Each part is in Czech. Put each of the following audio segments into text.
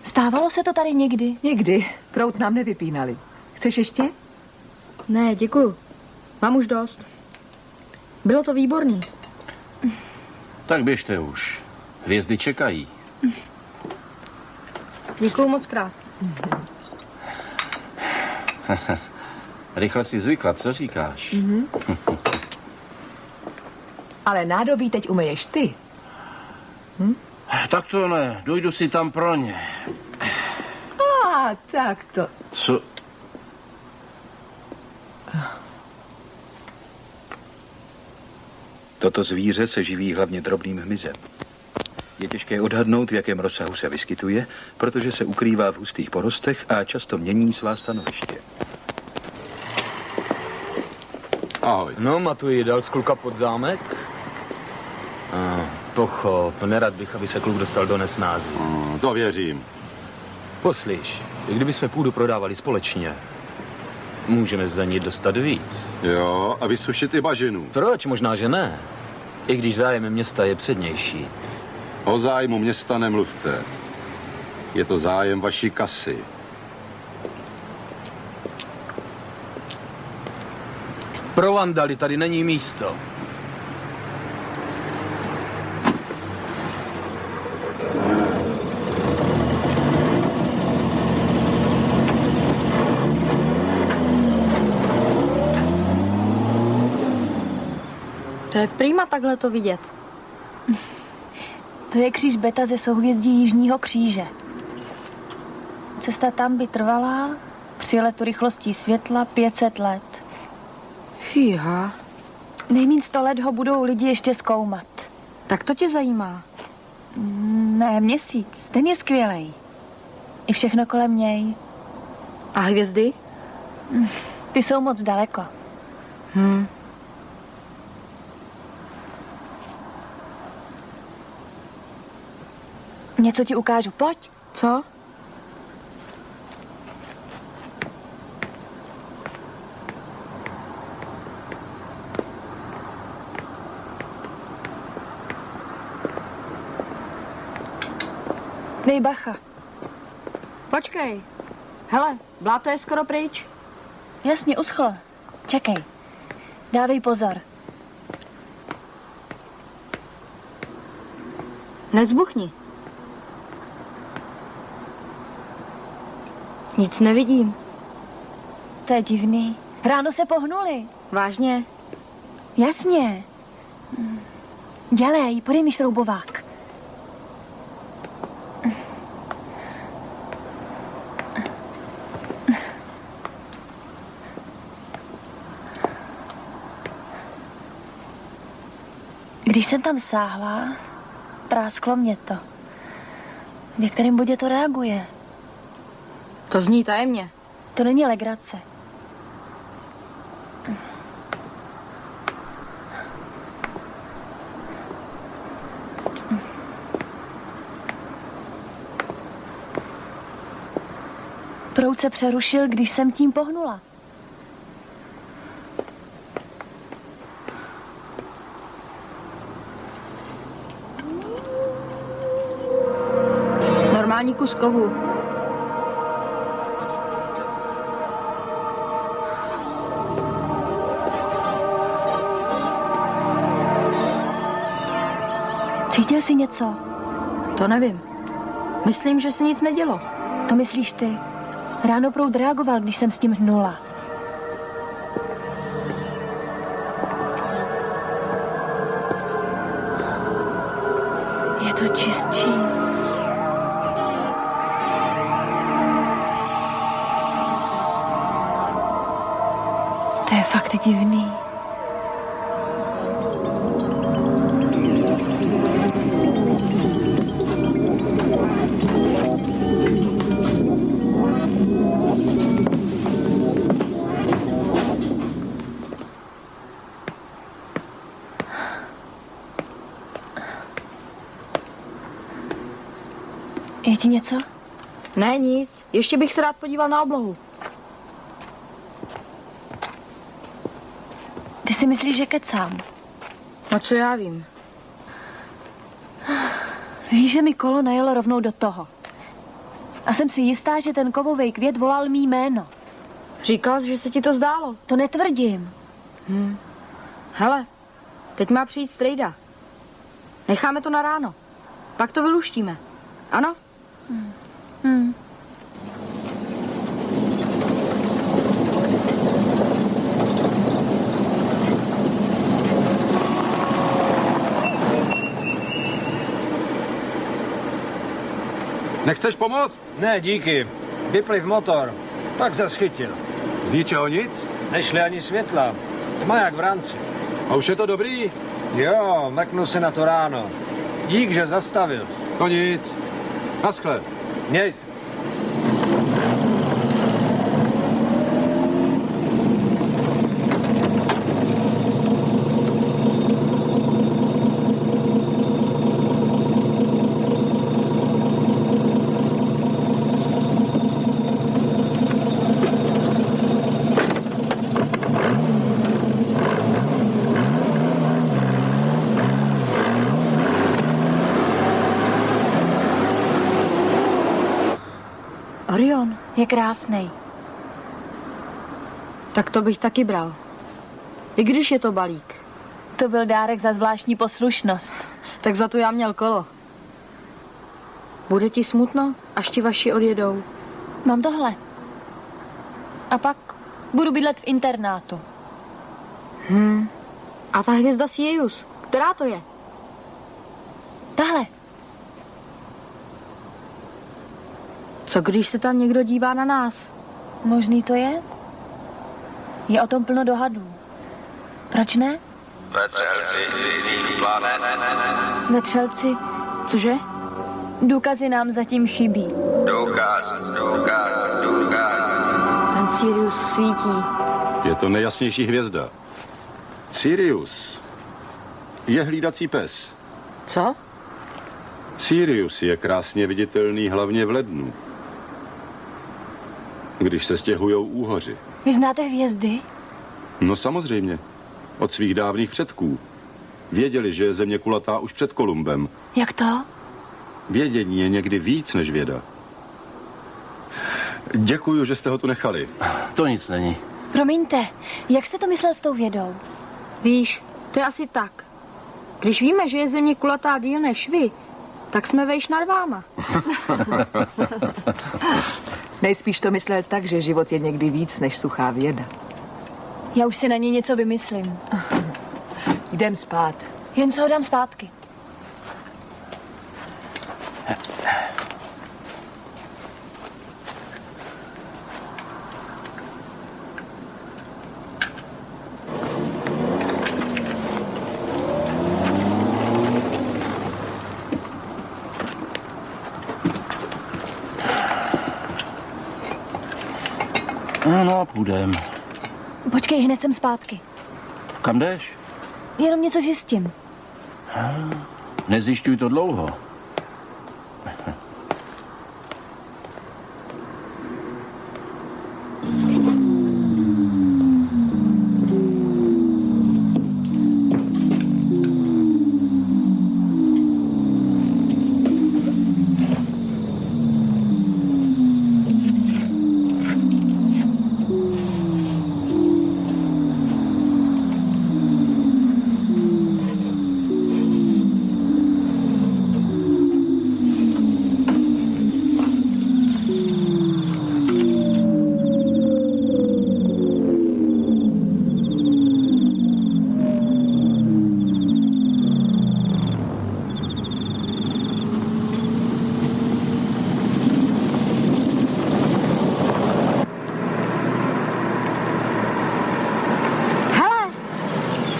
Stávalo se to tady někdy? Nikdy. Proud nám nevypínali. Chceš ještě? Ne, děkuju. Mám už dost. Bylo to výborný. Tak běžte už. Hvězdy čekají. Děkuju moc krát. Rychle si zvykla, co říkáš? Ale nádobí teď umyješ ty. Tak to ne, dojdu si tam pro ně. Tak to. Co? Toto zvíře se živí hlavně drobným hmyzem. Je těžké odhadnout, v jakém rozsahu se vyskytuje, protože se ukrývá v hustých porostech a často mění svá stanoviště. Ahoj. No, Matuji, dal z kluka pod zámek? Pochop, nerad bych, aby se kluk dostal do nesnází. To věřím. Poslyš, i kdybychom půdu prodávali společně, můžeme za ní dostat víc. Jo, a vysušit i bažinu. Proč? Možná, že ne. I když zájem města je přednější. O zájmu města nemluvte. Je to zájem vaší kasy. Pro vandaly tady není místo. To je prima takhle to vidět. To je kříž Beta ze souhvězdí Jižního kříže. Cesta tam by trvala při letu rychlostí světla 500 let. Fíha. Nejmíň 100 let ho budou lidi ještě zkoumat. Tak to tě zajímá. Ne, měsíc. Ten je skvělej. I všechno kolem něj. A hvězdy? Ty jsou moc daleko. Něco ti ukážu, pojď. Co? Dej bacha. Počkej. Hele, bláto je skoro pryč. Jasně, uschlo. Čekej. Dávej pozor. Nezbuchni. Nic nevidím. To je divný. Ráno se pohnuli. Vážně? Jasně. Dělej, podej mi šroubovák. Když jsem tam sáhla, prásklo mě to. V kterém bodě to reaguje? To zní tajemně. To není legrace. Proud se přerušil, když jsem tím pohnula. Normální kus kovu. Cítil jsi něco? To nevím. Myslím, že se nic nedělo. To myslíš ty? Ráno proud reagoval, když jsem s tím hnula. Je to čistší. To je fakt divný. Je ti něco? Ne, nic. Ještě bych se rád podíval na oblohu. Ty si myslíš, že kecám? No co já vím. Víš, že mi kolo najelo rovnou do toho. A jsem si jistá, že ten kovovej květ volal mý jméno. Říkal jsi, že se ti to zdálo. To netvrdím. Hele, teď má přijít strejda. Necháme to na ráno. Pak to vyluštíme. Ano? Nechceš pomoct? Ne, díky. Vypliv motor. Pak se schytil. Z ničeho nic? Nešli ani světla. Tma jak v ranci. A už je to dobrý? Jo, mrknu se na to ráno. Dík, že zastavil. To nic. Naschle. Měj se. Orion, Je krásnej. tak to bych taky bral. I když je to balík, To byl dárek za zvláštní poslušnost. tak za to já měl kolo. Bude ti smutno, až ti vaši odjedou? Mám tohle. A pak budu bydlet v internátu. A ta hvězda Sirius, která to je? Tahle. Co když se tam někdo dívá na nás? Možný to je? Je o tom plno dohadů. Proč ne? Vetřelci, Cože? důkazy nám zatím chybí. Ten Sirius svítí. Je to nejjasnější hvězda. Sirius je hlídací pes. Co? Sirius je krásně viditelný hlavně v lednu, když se stěhujou úhoři. Vy znáte hvězdy? No samozřejmě, od svých dávných předků. Věděli, že je země kulatá už před Kolumbem. Jak to? Vědění je někdy víc než věda. Děkuju, že jste ho tu nechali. To nic není. Promiňte, jak jste to myslel s tou vědou? Víš, to je asi tak. Když víme, že je země kulatá díl než vy, tak jsme vejš nad váma. Nejspíš to myslel tak, že život je někdy víc než suchá věda. Já už si na něj něco vymyslím. Jdem spát. Jen se ho dám zpátky. No, půjdem. Počkej, hned jsem zpátky. Kam jdeš? Jenom něco zjistím. Nezjišťuj to dlouho.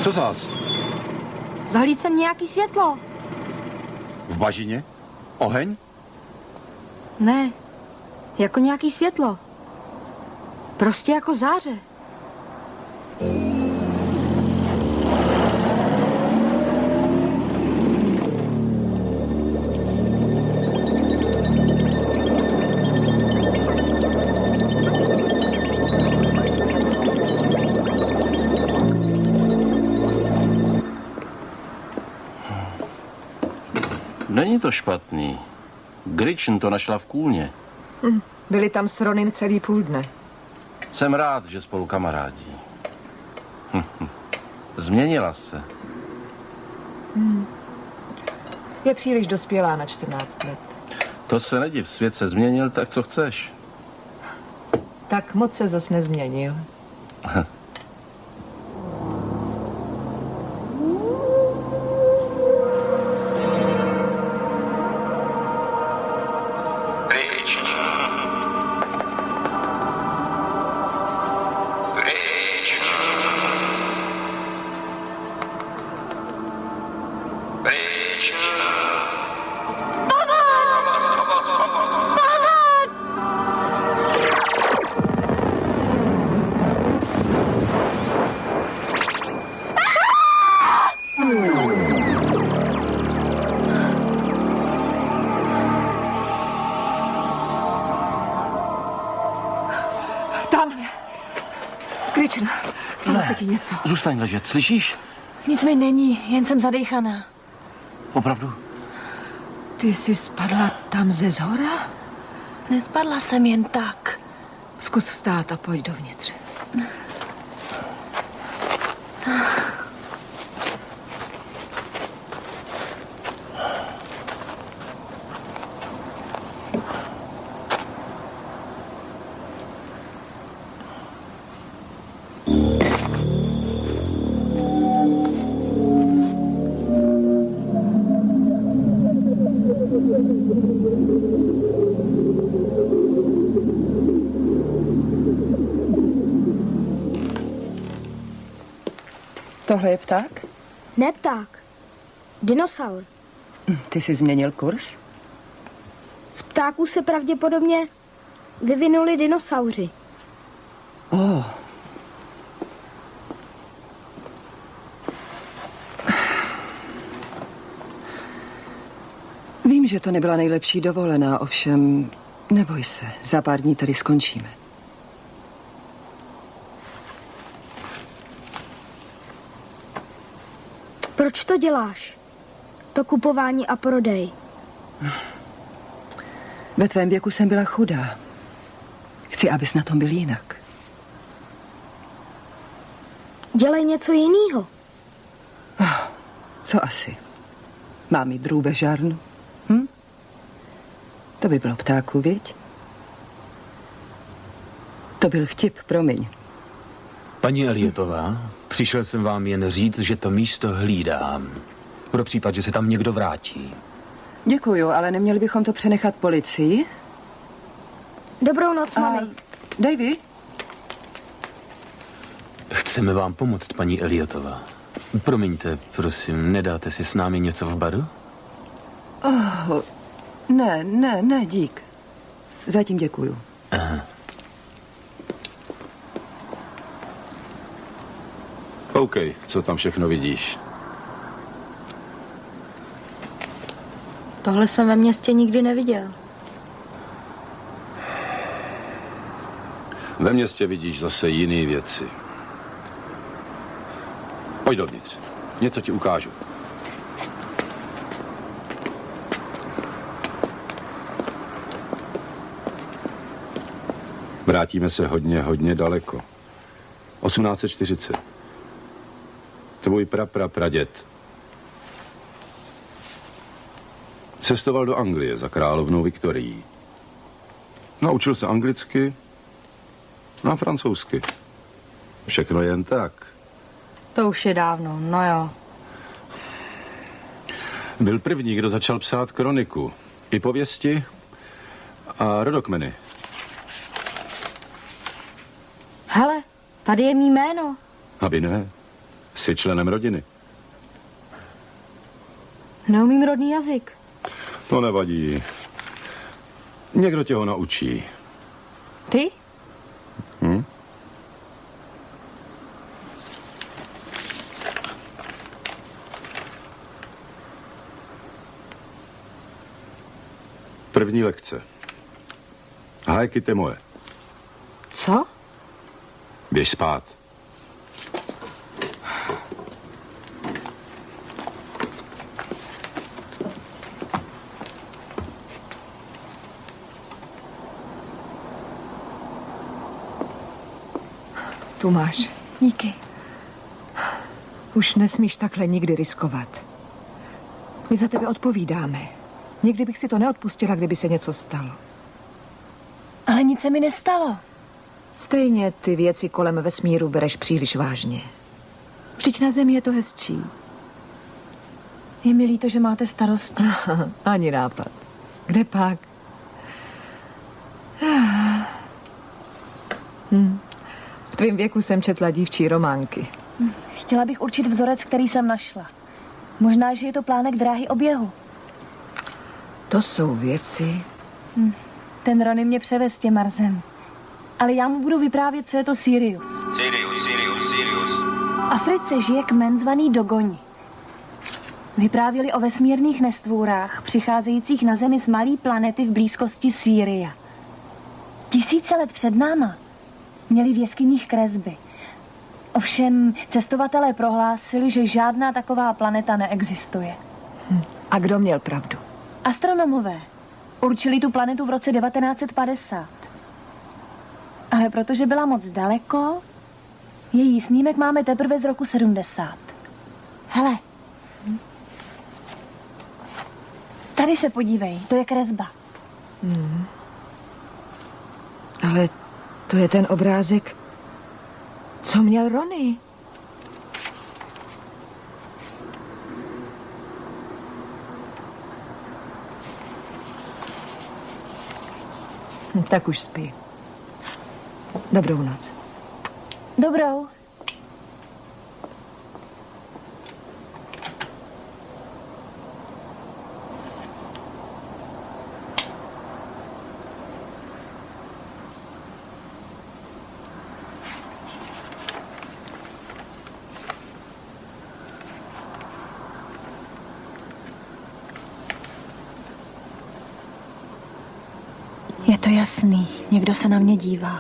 Co zás? Zahlíd jsem nějaký světlo. V bažině? Oheň? Ne, jako nějaký světlo. Prostě jako záře. Není to špatný. Gretchen to našla v kůlně. Byli tam s Ronym celý půl dne. Jsem rád, že spolu kamarádí. Změnila se. Je příliš dospělá na 14 let. To se nediv, svět se změnil, tak co chceš? Tak moc se zas nezměnil. Gretchen, stalo se ti něco? Zůstaň ležet, slyšíš? Nic mi není, jen jsem zadejchaná. Opravdu? Ty jsi spadla tam ze zhora? Nespadla jsem jen tak. Zkus vstát a pojď dovnitř. Tohle je pták? Ne pták. Dinosaur. Ty jsi změnil kurz? Z ptáků se pravděpodobně vyvinuli dinosauři. Oh. Vím, že to nebyla nejlepší dovolená, ovšem neboj se, za pár dní tady skončíme. Proč to děláš? To kupování a prodej. Ve tvém věku jsem byla chudá. Chci, abys na tom byl jinak. Dělej něco jiného. Oh, co asi? Mám mít drůbež žárnu? To by bylo ptáku, viď? To byl vtip, promiň. Paní Elliotová, přišel jsem vám jen říct, že to místo hlídám. Pro případ, že se tam někdo vrátí. Děkuju, ale neměli bychom to přenechat policii? Dobrou noc, mami. Davy? Chceme vám pomoct, paní Elliotová. Promiňte, prosím, nedáte si s námi něco v baru? Oh, ne, dík. Zatím děkuju. Aha. OK, co tam všechno vidíš? Tohle jsem ve městě nikdy neviděl. Ve městě vidíš zase jiné věci. Pojď dovnitř, něco ti ukážu. Vrátíme se hodně daleko. 1840. Tvůj praděd cestoval do Anglie za královnou Viktorií. Naučil se anglicky a francouzsky. Všechno jen tak. To už je dávno, no jo. Byl první, kdo začal psát kroniku. I pověsti a rodokmeny. Hele, tady je mý jméno. Aby ne, jsi členem rodiny. Neumím rodný jazyk. To nevadí. Někdo tě ho naučí. Ty? První lekce. Hájky ty moje. Co? Běž spát. Tu máš. Díky. Už nesmíš takhle nikdy riskovat. My za tebe odpovídáme. Nikdy bych si to neodpustila, kdyby se něco stalo. Ale nic se mi nestalo. Stejně ty věci kolem vesmíru bereš příliš vážně. Vždyť na Zemi je to hezčí. Je mi líto, že máte starosti. Ani nápad. Kde pak? V tvém věku jsem četla dívčí románky. Chtěla bych určit vzorec, který jsem našla. Možná, že je to plánek dráhy oběhu. To jsou věci... Ten Ronny mě převez tě Marsem. Ale já mu budu vyprávět, co je to Sirius. Sirius. V Africe žije kmen zvaný Dogoni. Vyprávěli o vesmírných nestvůrách, přicházejících na Zemi z malé planety v blízkosti Sýria. 1000 let před náma měli v jeskyních kresby. Ovšem cestovatelé prohlásili, že žádná taková planeta neexistuje. A kdo měl pravdu? Astronomové určili tu planetu v roce 1950. Ale protože byla moc daleko, její snímek máme teprve z roku 70. Hele. Tady se podívej, to je kresba. Ale to je ten obrázek, co měl Ronny. Tak už spí. Dobrou noc. Dobrou. Je to jasný, někdo se na mě dívá.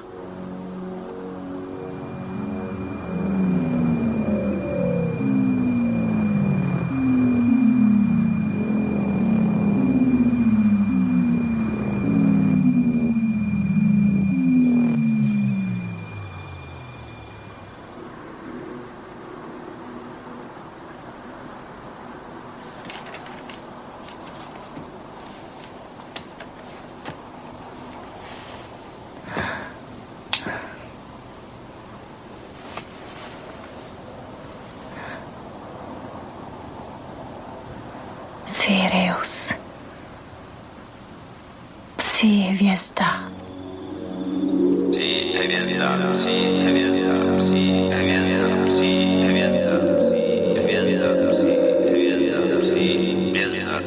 Sirius. Psí hvězda. Psí hvězda, psí hvězda, psí hvězda, psí hvězda, psí hvězda, psí hvězda, psí hvězda.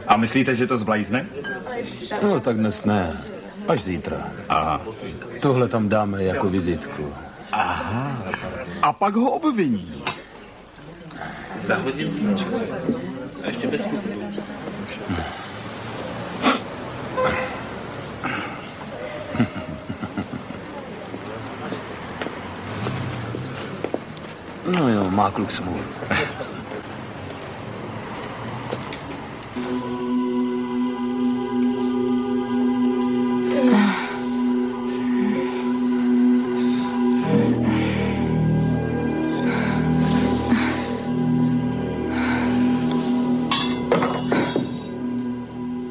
A myslíte, že to zblajzne? No, tak dnes ne. Až zítra. Aha. Tohle tam dáme jako vizitku. Aha. A pak ho obviní. Za hodinu času. A ještě bez kutu. No jo, má kluk smůlu.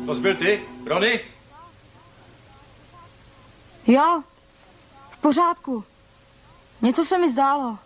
To jsi byl ty, Ronny? Jo, v pořádku. Něco se mi zdálo.